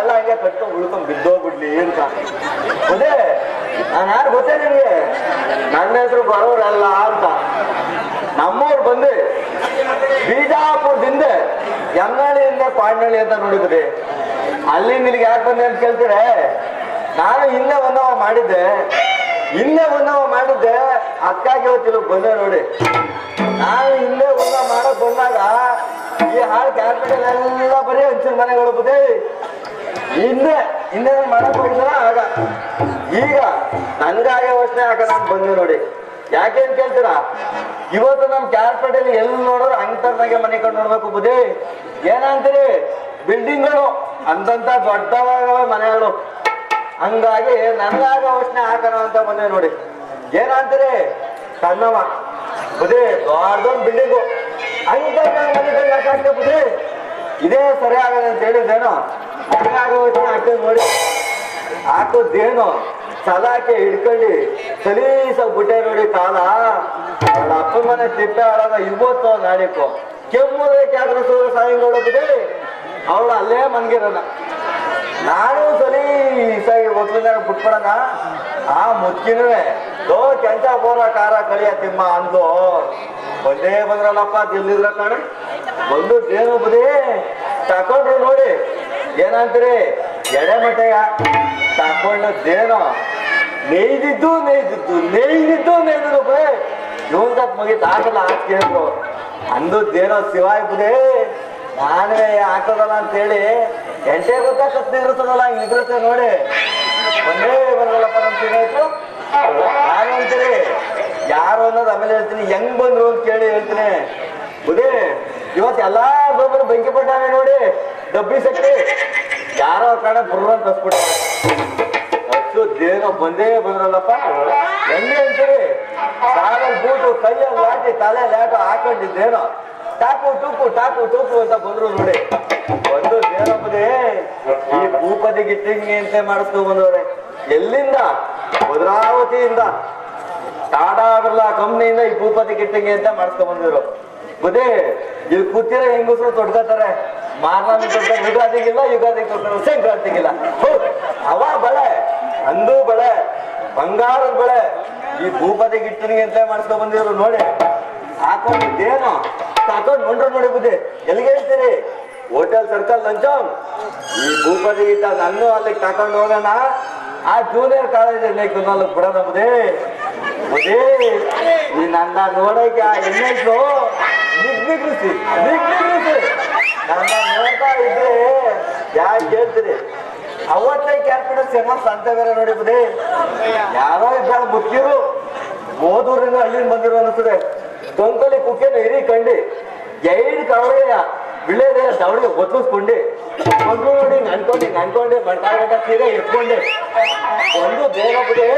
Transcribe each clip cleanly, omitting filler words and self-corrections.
ಎಲ್ಲ ಹಂಗೆ ಕಟ್ಕೊಂಡು ಉಳ್ಕೊಂಡ್ ಬಿದ್ದೋಗ್ಬಿಡ್ಲಿ ಅಂತ. ಅದೇ ನಾನು ಯಾರು ಗೊತ್ತೇ ನಿಮ್ಗೆ? ನನ್ನ ಹೆಸರು ಬರೋರಲ್ಲ ಅಂತ. ನಮ್ಮವ್ರು ಬಂದು ಬಿಜಾಪುರದಿಂದ ಯಮ್ನಳ್ಳಿಯಿಂದ ಪಾಂಡಳ್ಳಿ ಅಂತ ನೋಡಿದ್ರಿ. ಅಲ್ಲಿ ನಿನಗೆ ಯಾಕೆ ಬಂದೆ ಅಂತ ಕೇಳ್ತೀರ? ನಾನು ಹಿಂದೆ ಒಂದವ ಮಾಡಿದ್ದೆ, ಅದಕ್ಕಾಗಿ ಇವತ್ತಿಲ್ಲ ಬಂದೆ ನೋಡಿ. ನಾನು ಹಿಂದೆ ಒಂದ ಮಾಡಕ್ ಬಂದಾಗ ಈ ಹಾಳು ಕ್ಯಾಪಿಟಲ್ ಎಲ್ಲ ಬರೀ ಹಂಚಿನ ಮನೆಗಳು ಬುದ್ಧಿ. ಹಿಂದೆ ಮಾಡಕ್ ಹೋಗಿದ್ರ ಆಗ. ಈಗ ನನ್ಗಾಗೆ ಯೋಚನೆ ಆಗ ನಾನು ಬಂದೆ ನೋಡಿ. ಯಾಕೆ ಅಂತ ಕೇಳ್ತೀರಾ? ಇವತ್ತು ನಮ್ ಕ್ಯಾಪಿಟಲ್ ಎಲ್ಲಿ ನೋಡೋರು ಅಂಗರ್ನಾಗೆ ಮನೆ ಕಡೆ ನೋಡ್ಬೇಕು ಬುದ್ಧಿ. ಏನಂತೀರಿ? ಬಿಲ್ಡಿಂಗ್ಗಳು ಅಂತಂತ ದೊಡ್ಡವಾಗ ಮನೆಗಳು. ಹಂಗಾಗಿ ನನ್ಗಾಗ ಯೋಚನೆ ಹಾಕೋಣ ಅಂತ ಬಂದೆ ನೋಡಿ. ಏನಂತೀರಿ? ಕನ್ನವ ಬುದ್ಧಿ ದೊಡ್ಡ ಬಿಲ್ಡಿಂಗು ಅಂತ ಮನೆ ಯಾಕೆ ಬುದ್ಧಿ ಇದೇ ಸರಿ ಆಗದೆ ಅಂತ ಹೇಳಿದ್ದೇನೋ. ಹಂಗಾಗ ಯೋಚನೆ ಹಾಕ್ತೇವೆ ನೋಡಿ. ಹಾಕೋದೇನೋ ಸಲಾಕೆ ಹಿಡ್ಕೊಂಡು ಸಲೀಸ ಬುಟ್ಟೆ ನೋಡಿ. ಕಾಲ ಅವಳ ಅಪ್ಪನ ಮನೆ ತಿಪ್ಪೆ ಆಳಾಗ ಇವತ್ತು ನಾಡಿಕೋ ಕೆಮ್ಮುದಕ್ಕೆ ಯಾಕೆ ಸಾಯಂಗೋಳ ಬುದ್ಧಿ ಅವಳು ಅಲ್ಲೇ ಮನ್ಗಿರೋಣ. ನಾನು ಸಲೀಸಾಗಿ ಒತ್ತಲಿಂದ ಬಿಟ್ಬಿಡೋಣ. ಆ ಮುಚ್ಚಿನವೇ ದೋ ಕೆಂಚ ಬೋರ ಕಾರ ಕಳಿಯ ತಿಮ್ಮ ಅಂದ್ಲು. ಬಂದೇ ಬಂದ್ರಲ್ಲಪ್ಪ ತಿಳ್ದಿದ್ರ ಕಾಣ. ಬಂದು ದೇನು ಬುದ್ಧಿ ತಕೊಂಡ್ರು ನೋಡಿ. ಏನಂತೀರಿ? ಎಡೆ ಮಟ್ಟೆಯ ತಕೊಂಡದ್ದೇನೋ ನೇಯ್ದಿದ್ದು ಬೇ ಇವನ್ ತಪ್ಪ ಮುಗಿತು ಹಾಕಲ್ಲ ಹಾಕಿದ್ರು ಅಂದದ್ದೇನೋ ಶಿವಾಯ್ ಬುದ್ಧಿ. ನಾನೇ ಹಾಕೋದಲ್ಲ ಅಂತೇಳಿ ಎಂಟೇ ಗೊತ್ತಾ ಸತ್ನೆ ಇರುತ್ತದಲ್ಲ ಹಿಂಗ್ ನಿದ್ರತೆ ನೋಡಿ. ಒಂದೇ ಬರಲ್ಲಪ್ಪ ನಮ್ ತಿನ್ನಾಯ್ತು. ನಾನು ಅಂತೀರಿ ಯಾರು ಅನ್ನೋದು ಆಮೇಲೆ ಹೇಳ್ತೀನಿ. ಹೆಂಗ್ ಬಂದ್ರು ಅಂತ ಕೇಳಿ ಹೇಳ್ತೀನಿ ಬುದ್ಧಿ. ಇವತ್ತು ಎಲ್ಲಾ ಒಬ್ಬೊಬ್ಬರು ಬೆಂಕಿ ಪಟ್ಟಾವೆ ನೋಡಿ. ಡಬ್ಬಿ ಸಕ್ಕಿ ಯಾರೋ ಕಾರಣ ಬುರ್ರ ಅಂತ ತಸ್ಬಿಟ್ಟ. ಅಷ್ಟೇನೋ ಬಂದೇ ಬಂದ್ರಲ್ಲಪ್ಪ. ಹೆಂಗೆ ಅಂತೀರಿ? ಕಾಲಲ್ಲಿ ಬೂಟು ಕೈಯಲ್ಲಿ ಲಾಟಿ ತಲೆ ಲ್ಯಾಟು ಹಾಕೊಂಡಿದ್ದೇನೋ ಟಾಕು ಟೂಕು ಅಂತ ಬಂದ್ರು ನೋಡಿ. ಬಂದು ದೇನಪ್ಪದೇ ಈ ಭೂಪತಿ ಗಿಟ್ಟಿಂಗ್ ಅಂತ ಮಾಡಿಸ್ಕೊಂಡ್ ಬಂದವ್ರೆ. ಎಲ್ಲಿಂದ? ಭದ್ರಾವತಿಯಿಂದ ಟಾಟಾ ಬಿರ್ಲಾ ಕಂಪ್ನಿಯಿಂದ ಈ ಭೂಪತಿ ಗಿಟ್ಟಿಂಗ್ ಅಂತ ಮಾಡಿಸ್ಕೊಂಡ್ ಬಂದಿದ್ರು ಬುದ್ಧಿ. ಇಲ್ಲಿ ಕೂತಿರೋ ಹೆಂಗಸರು ತೊಡ್ಕೋತಾರೆ. ಮಾರ್ನಾಮಿ ತೊಡ್ತಾರೆ, ಯುಗಾದಿಗಿಲ್ಲ, ತೊಡ್ತಾರೆ, ಸಂಕ್ರಾಂತಿಗಿಲ್ಲ. ಅವ ಬಳೆ ಅಂದು ಬಳೆ ಬಂಗಾರದ ಬಳೆ ಈ ಭೂಪತಿ ಗಿಟ್ಟಿಂಗ್ ಅಂತ ಮಾಡಿಸ್ಕೊಂಡ್ ಬಂದಿದ್ರು ನೋಡಿ. ಹಾಕೊಂಡಿದ್ದೇನೋ ತಕೊಂಡ್ ಬಂದ್ರು ನೋಡಿ ಬುದ್ಧಿ. ಎಲ್ಲಿಗೆ ಹೇಳ್ತೀರಿ? ಹೋಟೆಲ್ ಸರ್ಕಲ್ ಲಂಚ. ಈ ಭೂಪತಿ ಗೀತ ನಾನು ಅಲ್ಲಿಗೆ ತಕೊಂಡು ಹೋಗೋಣ. ಆ ಜೂನಿಯರ್ ಕಾಲೇಜಲ್ಲಿ ಬಿಡೋಣ ಬುದ್ಧಿ. ಈ ನನ್ನ ನೋಡಕ್ಕೆ ಆ ಹೆಣ್ಣು ನಿಗ್ನಿಗ್ರಿಸಿ ನನ್ನ ನೋಡ್ತಾ ಇದ್ರೆ ಯಾಕೆ ಹೇಳ್ತೀರಿ? ಅವತ್ತೇ ಕ್ಯಾಪಿಟಲ್ ಫೇಮಸ್ ಅಂತ ಬೇರೆ ನೋಡಿ ಬುದ್ಧಿ. ಯಾರೋ ಇದ್ದಾಳ ಮುಖ್ಯರು ಓದೂರಿಂದ ಹಳ್ಳಿನ ಬಂದಿರೋ ಅನಿಸ್ತದೆ. ದೊಂಕಲಿ ಕುಕ್ಕೆನ ಹಿರಿ ಕಂಡಿ ಎೈಡ್ ಕವಳೆಯ ವಿಳೆದೆಯ ದವಡಿಗೆ ಒತ್ತಿಸ್ಕೊಂಡೆ ಒಂದು ನೋಡಿ ಅನ್ಕೊಂಡೆ ಮಣ್ಕಾಗಂಟ ಸೀರೆ ಇಟ್ಕೊಂಡೆ ಒಂದು ಬೇಗ ಬಿಡಿ.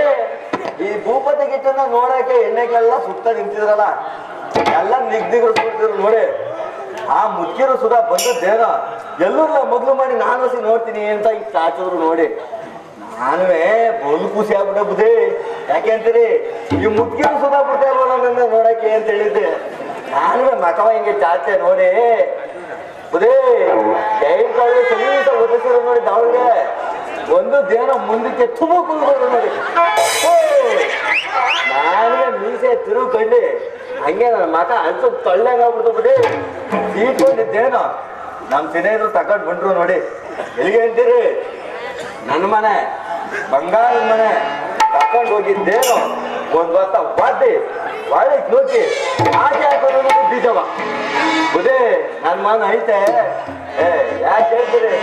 ಈ ಭೂಪತಿ ಗಿಟ್ಟನ್ನ ನೋಡಕ್ಕೆ ಎಣ್ಣೆಗೆಲ್ಲ ಸುತ್ತ ನಿಂತಿದ್ರಲ್ಲ ಎಲ್ಲ ನಿಗ್ದಿಗಳು ಸುತ್ತಿದ್ರು ನೋಡಿ. ಆ ಮುಖ್ಯರು ಸುಧಾ ಬಂದದ್ದೇನೋ ಎಲ್ಲರೂ ಮೊದಲು ಮಾಡಿ ನಾನು ಹಸಿ ನೋಡ್ತೀನಿ ಅಂತ ಈಗ ಚಾಚಿದ್ರು ನೋಡಿ. ನಾನುವೇ ಬೋಲು ಖುಷಿ ಆಗ್ಬಿಟ್ಟೆ ಬುದ್ಧಿ. ಯಾಕೆ ಅಂತೀರಿ? ಈ ಮುಖ್ಯರು ಸುಧಾ ಬಿಡ್ತಾ ಇಲ್ವಲ್ಲ ನನ್ನ ನೋಡಕ್ಕೆ ಅಂತ ಹೇಳಿದ್ದೆ. ನಾನುವೇ ಮಕವ ಹಿಂಗೆ ಚಾಚೆ ನೋಡಿ ಬುದ್ಧಿ. ಜೈನ್ ಕಾಲೇಜ್ ಸಲೀಸ ಒದಿಸಿದ್ರು ನೋಡಿ ಅವಳಿಗೆ ಒಂದು ದೇನ ಮುಂದಕ್ಕೆ ತುಂಬ ಕುಳ್ಕೊಂಡು ನೋಡಿ. ನಾನುವೇ ಮೀಸೆ ತಿರುಗಿ ಹಂಗೆ ನನ್ನ ಮಕ ಅನ್ಸು ತಳ್ಳಂಗಾಗ್ಬಿಡ್ತು ಬುದ್ಧಿ. ಸೀಟ್ಕೊಂಡಿದ್ದೇನೋ ನಮ್ ಸಿನೇದ್ರು ತಗೊಂಡ್ ಬಂದ್ರು ನೋಡಿ. ಎಲ್ಲಿಗೆ ಅಂತೀರಿ? ನನ್ನ ಮನೆ ಬಂಗಾರದ ಮನೆ ತಕೊಂಡು ಹೋಗಿದ್ದೇನೋ ಒಂದ್ ವರ್ಷ ಬಾದಿ ಒಳ್ಳೆ ನೋಕಿ ಆಚೆ ಹಾಕೋದು ಬೀಜವ ಬುದೇ ನನ್ ಮನ ಐತೆ. ಯಾಕೆ ಹೇಳ್ತೀರಿ?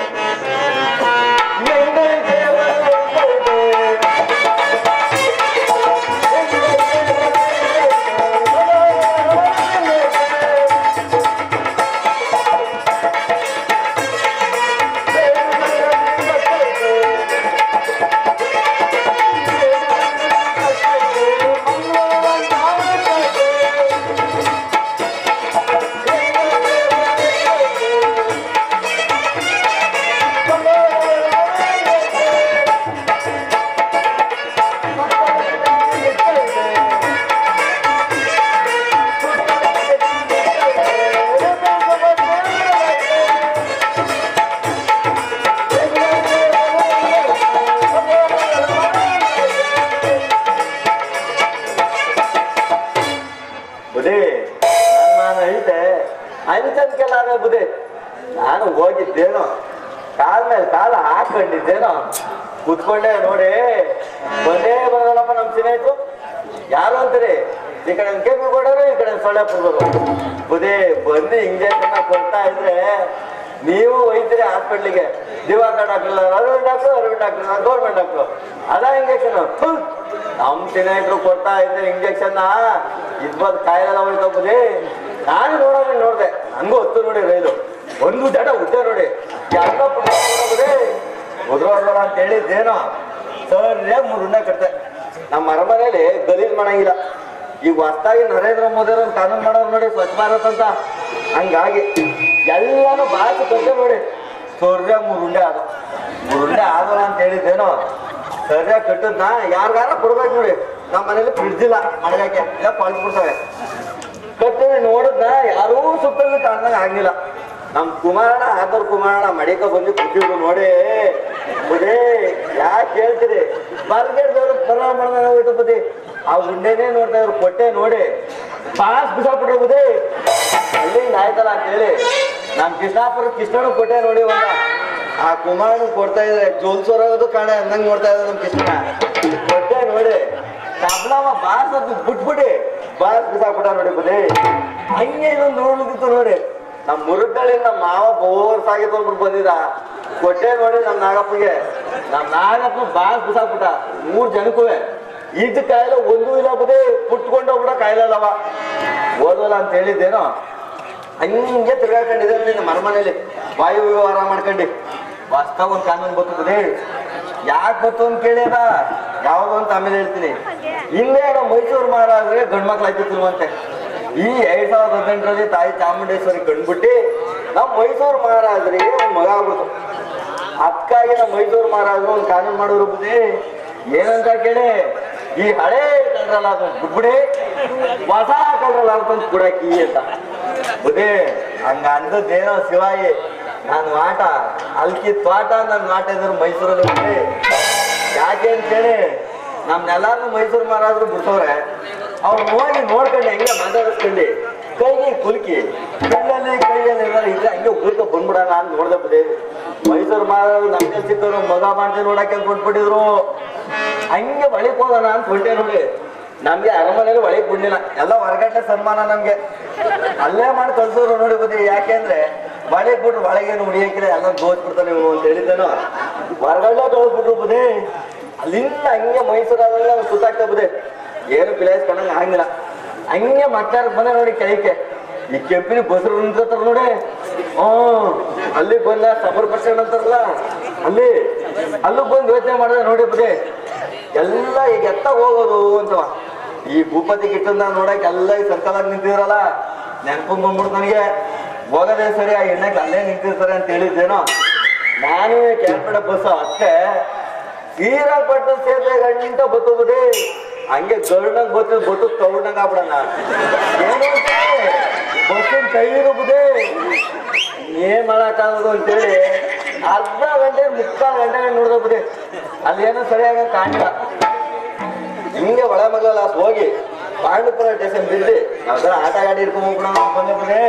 ಹಾಕೊಂಡಿದ್ದೇನೋ ಕುತ್ಕೊಂಡೆ ನೋಡಿ ಬಂದೇ ಬರೋಲ್ಲಪ್ಪ ನಮ್ ಸ್ನೇಹಿತರು. ಯಾರು ಅಂತೀರಿ? ಈ ಕಡೆ ಕೆಂಪು ಕೊಡೋರು, ಈ ಕಡೆ ಸೊಳ್ಳೆ ಕೊಡೋರು. ಬುದೇ ಬಂದು ಇಂಜೆಕ್ಷನ್ ಕೊಡ್ತಾ ಇದ್ರೆ ನೀವು ಒಯ್ತೀರಿ ಹಾಸ್ಪಿಟ್ಲಿಗೆ. Divakar doctor, Arvind doctor, government doctor, ಅದ ಇಂಜೆಕ್ಷನ್. ನಮ್ ಸ್ನೇಹಿತರು ಕೊಡ್ತಾ ಇದ್ರೆ ಇಂಜೆಕ್ಷನ್ ಇದ್ಬದ್ ಕಾಯಿಲೆಲ್ಲ ಹೋಯ್ತೋಗ್ಬೋದೇ. ನಾನು ನೋಡ್ದೆ, ಹಂಗೂ ಹೊತ್ತು ನೋಡಿ ರೈಲು ಒಂದು ದಡ ಉದ್ದೆ ನೋಡಿ ಎಲ್ಲ ನೋಡಬೋದೇ. ಉದ್ರೋದ್ರ ಅಂತ ಹೇಳಿದ್ದೇನೋ ಸರಿಯಾಗಿ 3 ಉಂಡೆ ಕಟ್ತೆ. ನಮ್ಮ ಅರಮನೆಯಲ್ಲಿ ಗಲೀಜ್ ಮಾಡಂಗಿಲ್ಲ. ಈಗ ಹೊಸದಾಗಿ ನರೇಂದ್ರ ಮೋದಿ ಅವ್ರ ಕಾನೂನು ಮಾಡೋರು ನೋಡಿ, ಸ್ವಚ್ಛ ಭಾರತ್ ಅಂತ. ಹಂಗಾಗಿ ಎಲ್ಲಾನು ಬಾಕಿ ಕಟ್ಟೆ ನೋಡಿ ಸರಿಯಾಗಿ 3 ಉಂಡೆ ಆದ. 3 ಉಂಡೆ ಆದಲ್ಲ ಅಂತ ಹೇಳಿದ್ದೇನೋ ಸರಿಯಾಗಿ ಕಟ್ಟದ್ನ ಯಾರಿಗಾರ ಕೊಡ್ಬೇಕು ನೋಡಿ. ನಮ್ಮ ಮನೇಲಿ ಫ್ರಿಡ್ಜ್ ಇಲ್ಲ ಮಳೆಗಾಕೆ, ಇಲ್ಲ ಪಳ್ಸ್ಬಿಡ್ತವೆ. ಕಟ್ಟಿ ನೋಡಿದ್ನ ಯಾರೂ ಸುತ್ತಲೂ ಕಾಣ್ದಂಗ ಆಗಿಲ್ಲ. ನಮ್ ಕುಮಾರಣ್ಣ ಆದವ್ರ ಕುಮಾರಣ್ಣ ಮಡಿಕ ಬಂದು ಕೂತಿದ್ರು ನೋಡಿ. ಬುದೇ ಯಾಕೆ ಹೇಳ್ತೀರಿ? ಬರ್ಗೇಡ್ದವ್ರು ಪರ್ವ ಮಾಡ್ದಾಗ ಹೋಯ್ತು ಬುದ್ಧಿ. ಆ ಉಂಡೆನೇ ನೋಡ್ತಾ ಇದ್ರು ಕೊಟ್ಟೆ ನೋಡಿ ಪಾಸ್ ಬಿಸಾಕ್ಬಿಟ್ರು ಬುದ್ಧಿ. ಅಲ್ಲಿಂದ ಆಯ್ತಲ್ಲ ಅಂತ ಹೇಳಿ ನಮ್ ಕೃಷ್ಣಾಪುರ ಕೃಷ್ಣನು ಕೊಟ್ಟೆ ನೋಡಿ. ಒಂದ ಆ ಕುಮಾರಣ್ಣ ಕೊಡ್ತಾ ಇದ್ರೆ ಜೋಲ್ಸೋರೋದು ಕಾಣೆ ಅಂದಂಗ್ ನೋಡ್ತಾ ಇದ್ರು ನಮ್ ಕೃಷ್ಣ. ಕೊಟ್ಟೆ ನೋಡಿ ಕಬ್ಲವ ಬಾಸ್ ಅದು ಬಿಟ್ಬಿಡಿ ಬಾಸ್ ಬಿಸಾಕ್ಬಿಟ್ಟ ನೋಡಿ ಬುದ್ಧಿ. ಹಂಗೆ ಇದೊಂದು ನೋಡ್ಲಿಕ್ಕಿತ್ತು ನೋಡಿ. ನಮ್ ಮುರುಗಳ್ಳಿಂದ ಮಾವ ಬೋರ್ಸ್ ಆಗಿತ್ತು ಅಂದ್ಬಿಟ್ಟು ಬಂದಿದ. ಕೊಟ್ಟೆ ನೋಡಿ ನಮ್ ನಾಗಪ್ಪಗೆ. ನಮ್ ನಾಗಪ್ಪ ಬಾಸ್ ಬಿಸಾಕ್ಬಿಟ್ಟ 3 ಜನಕ್ಕೂ. ಇದ್ ಕಾಯಿಲೆ ಒಂದೂ ಇಲ್ಲ ಬುದ್ಧಿ, ಪುಟ್ಕೊಂಡು ಹೋಗ್ಬಿಡ ಕಾಯಿಲೆ ಅಲ್ಲವ. ಓದೋಲ್ಲ ಅಂತ ಹೇಳಿದ್ದೇನೋ ಹಂಗೆ ತಿರ್ಗಾಕೊಂಡಿದ್ದೆ ನಿನ್ನ ಮರಮನೇಲಿ ವಾಯು ವ್ಯವಹಾರ ಮಾಡ್ಕೊಂಡು. ವಾಸ್ತವ ಒಂದ್ ಕಾನೂನು ಬತ್ತು ಬುದ್ಧಿ. ಯಾಕೆ ಬತ್ತು ಅಂತ ಕೇಳಿದ ಯಾವ್ದು ಅಂತ ಆಮೇಲೆ ಹೇಳ್ತೀನಿ. ಹಿಂದೆ ನಾವು ಮೈಸೂರು ಮಹಾರಾಜ್ರಿಗೆ ಗಂಡು ಮಕ್ಳು ಆಯ್ತಿಲ್ವಂತೆ. ಈ 2018ರಲ್ಲಿ ತಾಯಿ ಚಾಮುಂಡೇಶ್ವರಿ ಕಂಡ್ಬಿಟ್ಟು ನಾವು ಮೈಸೂರು ಮಹಾರಾಜರಿಗೆ ಒಂದು ಮಗ ಆಗ್ಬಿಡ್ತು. ಅದಕ್ಕಾಗಿ ನಾವು ಮೈಸೂರು ಮಹಾರಾಜರು ಒಂದು ಕಾನೂನು ಮಾಡೋರು ಬುದ್ಧಿ. ಏನಂತ ಕೇಳಿ, ಈ ಹಳೇ ಕಲ್ರಲ್ಲ ಅದನ್ನ ಬಿಟ್ಬಿಡಿ, ಹೊಸ ಕಲ್ರಲ್ಲ ಅಂತಂದು ಕುಡಾಕಿ ಅಂತ ಬುದ್ಧಿ. ಹಂಗ ಅಂದದ್ದೇನೋ ಶಿವಾಯಿ. ನಾನು ಆಟ ಅಲ್ಕಿ ತ್ವಾಟ ನನ್ನ ಆಟ ಇದ್ರು ಮೈಸೂರಲ್ಲಿ ಬುದ್ಧಿ. ಯಾಕೆ ಅಂತೇಳಿ ನಮ್ನೆಲ್ಲಾರು ಮೈಸೂರು ಮಹಾರಾಜರು ಬಿಡ್ತವ್ರೆ. ಅವ್ರು ನೋಡ್ಕೊಂಡು ಹೆಂಗೆ ಮಾತಾಡಿಸ್ಕೊಂಡು ಕೈಗೆ ಕುಲ್ಕಿ ಕಣ್ಣಲ್ಲಿ ಕೈಯಲ್ಲಿ ಇದ್ರೆ ಹಂಗೆ ಉಗುಳ್ಕ ಬಂದ್ಬಿಡೋಣ ಅಂತ ನೋಡ್ದೆ ಬುದ್ಧಿ. ಮೈಸೂರು ಮಹಾರಾಜರು ನಮ್ಗೆ ಸಿಕ್ಕರು ಮಗ ಮಾಡ್ತೀವಿ ನೋಡಕ್ಕೆ ಕೊಟ್ಬಿಟ್ಟಿದ್ರು. ಹಂಗೆ ಒಳಗೆ ಹೋಗೋಣ ಅಂತ ಹೊಂಟೆ ನೋಡಿ. ನಮ್ಗೆ ಅರಮನೆಯಲ್ಲಿ ಒಳಗೆ ಬಿಡ್ಲಿಲ್ಲ, ಎಲ್ಲ ಹೊರಗಡೆ ಸನ್ಮಾನ ನಮ್ಗೆ ಅಲ್ಲೇ ಮಾಡಿ ಕಳ್ಸೋರು ನೋಡಿ ಬುದ್ಧಿ. ಯಾಕೆಂದ್ರೆ ಒಳಗೆ ಬಿಟ್ರು ಒಳಗೇನು ಉಳಿಯಕ್ಕಿಲ್ಲ, ಎಲ್ಲ ಗೋಚ್ಬಿಡ್ತಾನೆ ನೀವು ಅಂತ ಹೇಳಿದ್ದೇನೋ ಹೊರಗಡೆ ಕಳ್ಸ್ಬಿಟ್ರು ಬುದ್ಧಿ. ಅಲ್ಲಿಂದ ಹಂಗೆ ಮೈಸೂರಾದ್ರೆ ಸುತ್ತಾಗ್ತಾ ಬುದ್ಧಿ. ಏನು ಪ್ಲೇಸ್ ಕಂಡಂಗೆ ಆಗಿಲ್ಲ. ಹಂಗೆ ಮಕ್ಳಾರ ಬಂದೆ ನೋಡಿ ಕೆಳಕ್ಕೆ. ಈ ಕೆಂಪಿನ ಬಸರು ನಿಂತಾರ ನೋಡಿ. ಅಲ್ಲಿ ಬಂದ ಸಬರ್ ಪರ್ಸೆಂಟ್ ಅಂತಾರಲ್ಲ, ಅಲ್ಲೂ ಬಂದು ಯೋಚನೆ ಮಾಡಿದ್ರೆ ನೋಡಿ ಬುದ್ಧಿ. ಎಲ್ಲ ಈಗ ಎತ್ತ ಹೋಗೋದು ಅಂತವ. ಈ ಭೂಪತಿ ಗಿಟ್ಟನ್ನ ನೋಡಕ್ ಎಲ್ಲ ಈ ಸರ್ಕಲಾಗಿ ನಿಂತಿದ್ರಲ್ಲ, ನೆನಪು ಬಂದ್ಬಿಡ್ತು ನನಗೆ. ಹೋಗೋದೇ ಸರಿ, ಆ ಎಣ್ಣೆಗೆ ಅಲ್ಲೇ ನಿಂತಿರ್ತಾರೆ ಅಂತ ಹೇಳಿದ್ದೇನೋ. ನಾನು ಕ್ಯಾಲ್ಪೇಟ ಬಸ್ ಅಷ್ಟೇ ಶ್ರೀರಂಗಪಟ್ಟಣ ಸೇತುವೆ ಗಂಟ ಬತ್ತು ಬುದ್ಧಿ. ಹಂಗೆ ಗರ್ನಂಗ್ ಬತ್ತು ತಗೊಂಡಂಗ ಆಗ್ಬಿಡಣ. ಏನು ಬಸ್ಸಿನ ಟೈರು ಬುದ್ಧಿ. ಏನ್ ಮಾಡಕ್ಕಾಗೋದು ಅಂತೇಳಿ ಅರ್ಧ ಗಂಟೆ 3/4 ಗಂಟೆ ನೋಡ್ದ ಬುದ್ಧಿ. ಅಲ್ಲೇನೋ ಸರಿಯಾಗ ಕಾಣಿಲ್ಲ. ಹಿಂಗೆ ಒಳ ಮಗಲ ಹೋಗಿ ಪಾಂಡುಪುರ ಸ್ಟೇಷನ್ ಬಿದ್ದು ನಾವೆಲ್ಲ ಆಟ ಗಾಡಿ ಹಿಡ್ಕೊಂಡ್ ಹೋಗ್ಬಿಡೋಣ ಬಂದೆ ಬುದ್ಧಿ.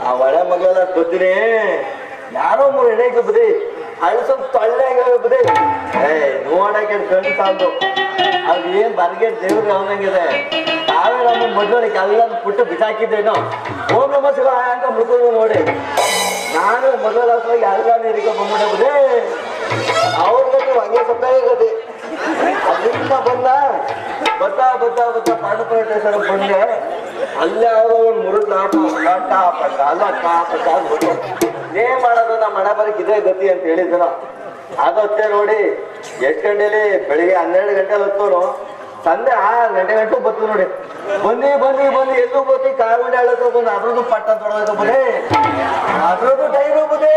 ಆ ಒಳೆ ಮಗಲ ಗೊತ್ತಿನಿ ಯಾರೋ 3 ಎಣೆಗೆ ಬುದ್ಧಿ. ಅಲ್ಲಿ ಸ್ವಲ್ಪ ತೊಳ್ಳೆಗೆ ಬುದ್ಧಿ. ನೋಡಕ್ಕೆ ಕಣ್ಣು ಸಾಲದು. ಅದು ಏನ್ ಬರ್ಗೇಟ್ ದೇವ್ರು ಅವನಂಗಿದೆ. ತಾವೇ ನಮ್ಮ ಮದುವೆಗೆ ಎಲ್ಲ ಪುಟ್ಟು ಬಿಸಾಕಿದ್ದೇನೋ. ಓಂ ನಮಃ ಶಿವಾಯ ಅಂತ ಮುಗಿದು ನೋಡಿ. ನಾನು ಮೊದಲ ಹೋಗಿ ಎಲ್ಲ ನೀರಿಗೆ ಬಂದ್ಬಿಟ್ಟೆ ಬುದ್ಧಿ. ಅವ್ರಿಗೆ ಹಂಗೆ ಸತ್ತ ಇರೋದು. ಅಲ್ಲಿಂದ ಬತ್ತ ಪಾಂಡುಪುರ ಸ್ಟೇಷನ್ ಬಂದೆ. ಅಲ್ಲೇ ಯಾವುದೋ ಒಂದು ಮುರುದ್ ಏನ್ ಮಾಡೋದು, ನಮ್ಮ ಮನೆ ಬರಕ್ ಇದೇ ಗತಿ ಅಂತ ಹೇಳಿದ್ರು. ಅದೊತ್ತೆ ನೋಡಿ ಎಷ್ಟು ಗಂಟೆಲಿ ಬೆಳಿಗ್ಗೆ 12 ಗಂಟೆಲಿ ಹೊತ್ತೋನು ಸಂಜೆ 6 ಗಂಟೆ ಬತ್ತು ನೋಡಿ. ಬಂದು ಎಲ್ಲೂ ಬತ್ತಿ ಕಾಗುಂಡೆ ಹೇಳತ್ತ ಬಂದು ಅದ್ರದ್ದು ಪಟ್ಟ ತೊಡೋದು ಬುದ್ಧಿ. ಅದ್ರದ್ದು ಟೈರು ಬುದ್ಧಿ.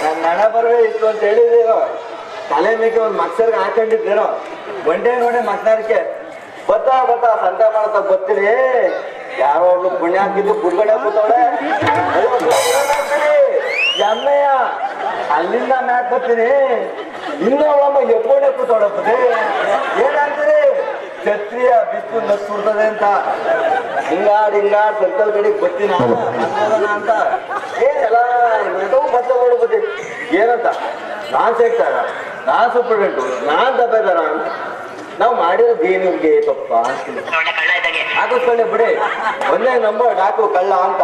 ನನ್ನ ಹಣ ಬರವೇ ಇತ್ತು ಅಂತ ಹೇಳಿದೇನೋ. ತಲೆ ಮೇಕೆ ಒಂದು ಮಕ್ಸರ್ಗೆ ಹಾಕೊಂಡಿದ್ದೇನೋ. ಒಂಟೆ ನೋಡಿ ಮಕ್ನಾರಕ್ಕೆ ಬತ್ತಾ ಸಂತ ಮಾಡ್ತಾ ಬರ್ತೀನಿ. ಯಾರೋ ಒಬ್ಳು ಪುಣ್ಯ ಹಾಕಿದ್ದು ಗುಡ್ಗಡೆ ಕೂತವಳೆ. ಎಮ್ಮೆಯ ಅಲ್ಲಿಂದ ಮ್ಯಾಕ್ ಬರ್ತೀನಿ. ಇನ್ನೊಬ್ಬ ಎಪ್ಪೋಣೆ ಕೂತವಳೆ ಬುದ್ಧಿ. ಏನಂತೀರಿ? ಛತ್ರಿಯ ಬಿಸ್ಲು ನಗ್ಸುಡ್ತದೆ ಅಂತ ಹಿಂಗಾಡ್ ಸರ್ಕಲ್ ಕಡೆಗೆ ಬರ್ತೀನ ಅಂತ ಏನೆಲ್ಲ ಬತ್ತ ನೋಡು ಬುದ್ಧಿ. ಏನಂತ ನಾನ್ ಸೇಕ್ತಾರ, ನಾನ್ ಸೂಪರ್ಡೆಂಟು, ನಾನ್ ದಬ್ಬೆದಾರ ಅಂತ ನಾವು ಮಾಡಿರೋದು ಏನಿವ್ರಿಗೆ ತಪ್ಪ ಅಂತೀನಿ. ಹಾಕಿಸ್ಕೊಂಡೆ ಬಿಡಿ, ಒಂದೇ ನಂಬರ್ ಡಾಕು ಕಳ್ಳ ಅಂತ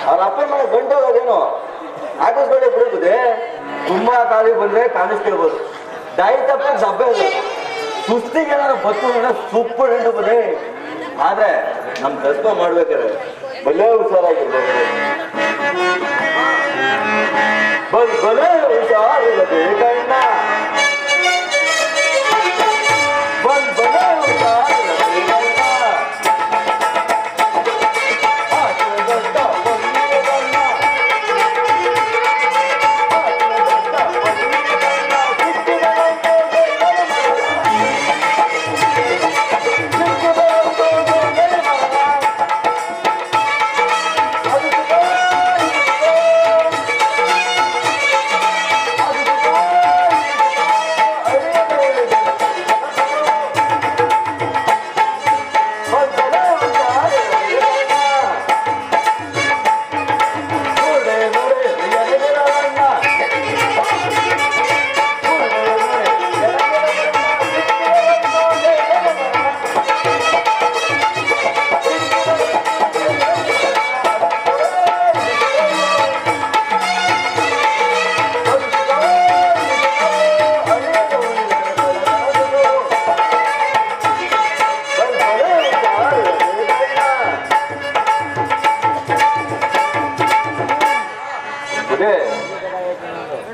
ಅವ್ರ ಅಪ್ಪ ಮನೆ ಗಂಟು ಹೋಗೋದೇನು, ಹಾಕಿಸ್ಕೊಂಡೆ ಬಿಡುತ್ತದೆ. ತುಂಬಾ ತಾಳಿ ಬಂದ್ರೆ ಕಾಣಿಸ್ತಿರ್ಬೋದು, ಡಾಯಿ ತಪ್ಪ ದಬ್ಬೆ ಸುಸ್ತಿಗೆ ಏನಾದ್ರು ಬತ್ತು ಸೂಪರ್ಡೆಂಟು ಬುದೇ. ಆದ್ರೆ ನಮ್ ಕಲ್ಪ ಮಾಡ್ಬೇಕಾದ್ರೆ ಬಲೇ ಹುಷಾರಾಗಿರ್ಬೇಕು, ಬಲೇ ಹುಷಾರಿರದೆ ಕಣ್ಣ, ಬಲೇ ಹುಷಾರಿರದೆ ಕಣ್ಣ.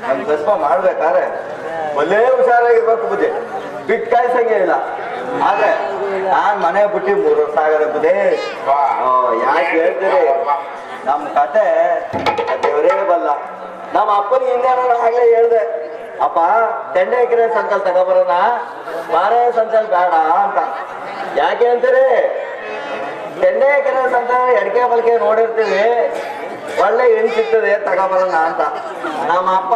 ನಮ್ ಕಸ್ಬ ಮಾಡ್ಬೇಕಾದ್ರೆ ಒಳ್ಳೆ ಹುಷಾರಾಗಿರ್ಬೇಕು ಬುದ್ಧಿ, ಬಿಟ್ಟು ಕಾಯ್ಸಂಗೆ ಇಲ್ಲ. ಆದ್ರೆ ನಾನ್ ಮನೆ ಬಿಟ್ಟು 3 ವರ್ಷ ಆಗದೆ ಬುದ್ಧಿ. ಯಾಕೆ ಹೇಳ್ತೀರಿ, ನಮ್ ಕತೆ ದೇವರೇ ಬಲ್ಲ. ನಮ್ಮ ಅಪ್ಪನಿಗೆ ಹಿಂದೆ ಆಗ್ಲೇ ಹೇಳ್ದೆ, ಅಪ್ಪ ತೆಂಡೆ ಎಕರೆ ಸಂಕಲ್ ತಗೋಬರೋಣ, ಬಾರೆ ಸಂಕಲ್ ಬೇಡ ಅಂತ. ಯಾಕೆ ಅಂತೀರಿ, ತೆಂಡೆ ಎಕರೆ ಸಂಕಲ್ ಎಡಕೆ ಬಲ್ಕೆ ನೋಡಿರ್ತೀವಿ, ಒಳ್ಳೆ ಹೆಣ್ಣು ಸಿಗ್ತದೆ ತಗೋಬರೋಣ ಅಂತ. ನಮ್ಮ ಅಪ್ಪ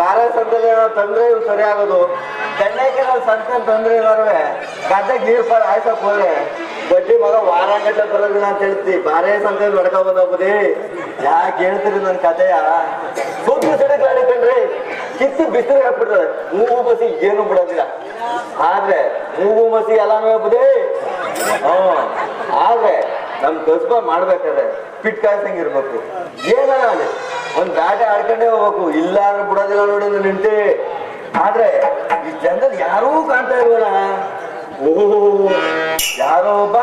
ಬಾರೆ ಸಂತಲ್ಲಿ ತಂದ್ರೆ ಇವ್ ಸರಿ ಆಗೋದು, ತೆಂಡೆಕೆರೆ ಸಂತಲ್ಲಿ ತಂದ್ರೆ ಇರೋರ್ವೆ ಗದ್ದೆಗೆ ನೀರ್ ಪಾರು ಆಯ್ಸಕ್ ಹೋದ್ರೆ ಗಡ್ಡಿ ಮಗ ವಾರ ಗಂಟೆ ಬರೋದಿಲ್ಲ ಅಂತ ಹೇಳ್ತಿ. ಬಾರೆ ಸಂತಲ್ಲಿ ಹೊಡ್ಕೊ ಬಂದೋಗ್ಬುದಿ. ಯಾಕೆ ಹೇಳ್ತೀರಿ ನನ್ ಕಥೆಯ, ಸುದ್ದಿ ಸಿಡಿಗಾಡಿಕೊಂಡ್ರಿ ಕಿತ್ತಿ ಬಿಸಿಲು ಹಾಕ್ಬಿಡ್ತದೆ. ಮೂಗು ಮಸಿ ಏನು ಬಿಡೋದಿಲ್ಲ, ಆದ್ರೆ ಮೂಗು ಮಸಿ ಎಲ್ಲಾನು ಬುದೇ. ಆದ್ರೆ ನಮ್ ಕಸ್ಬ ಮಾಡ್ಬೇಕಾದ್ರೆ ಪಿಟ್ ಕಾಯ್ಸಂಗಿರ್ಬೇಕು. ಏನಾರ ಒಂದ್ ಬ್ಯಾಟೆ ಆಡ್ಕೊಂಡೇ ಹೋಗ್ಬೇಕು, ಇಲ್ಲ ಅಂದ್ರೆ ಬಿಡೋದಿಲ್ಲ ನೋಡಿ ನಿಂತೆ. ಆದ್ರೆ ಈ ಜನದಲ್ಲಿ ಯಾರೂ ಕಾಣ್ತಾ ಇಲ್ವಲ್ಲ. ಯಾರೋ ಒಬ್ಬ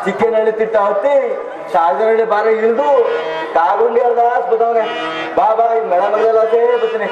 ಚಿಕ್ಕನಹಳ್ಳಿ ತಿಟ್ಟ ಹತ್ತಿ ಶಾಜನಹಳ್ಳಿ ಬಾರ ಇಳ್ದು ಕಾಗುಂಡಿ ಅರ್ಧ ಬತ್ತವ್ರೆ. ಬಾ ಈ ಮಳೆ ಮಗಳೆಲ್ಲ ಸೇರಿ ಬರ್ತೀನಿ.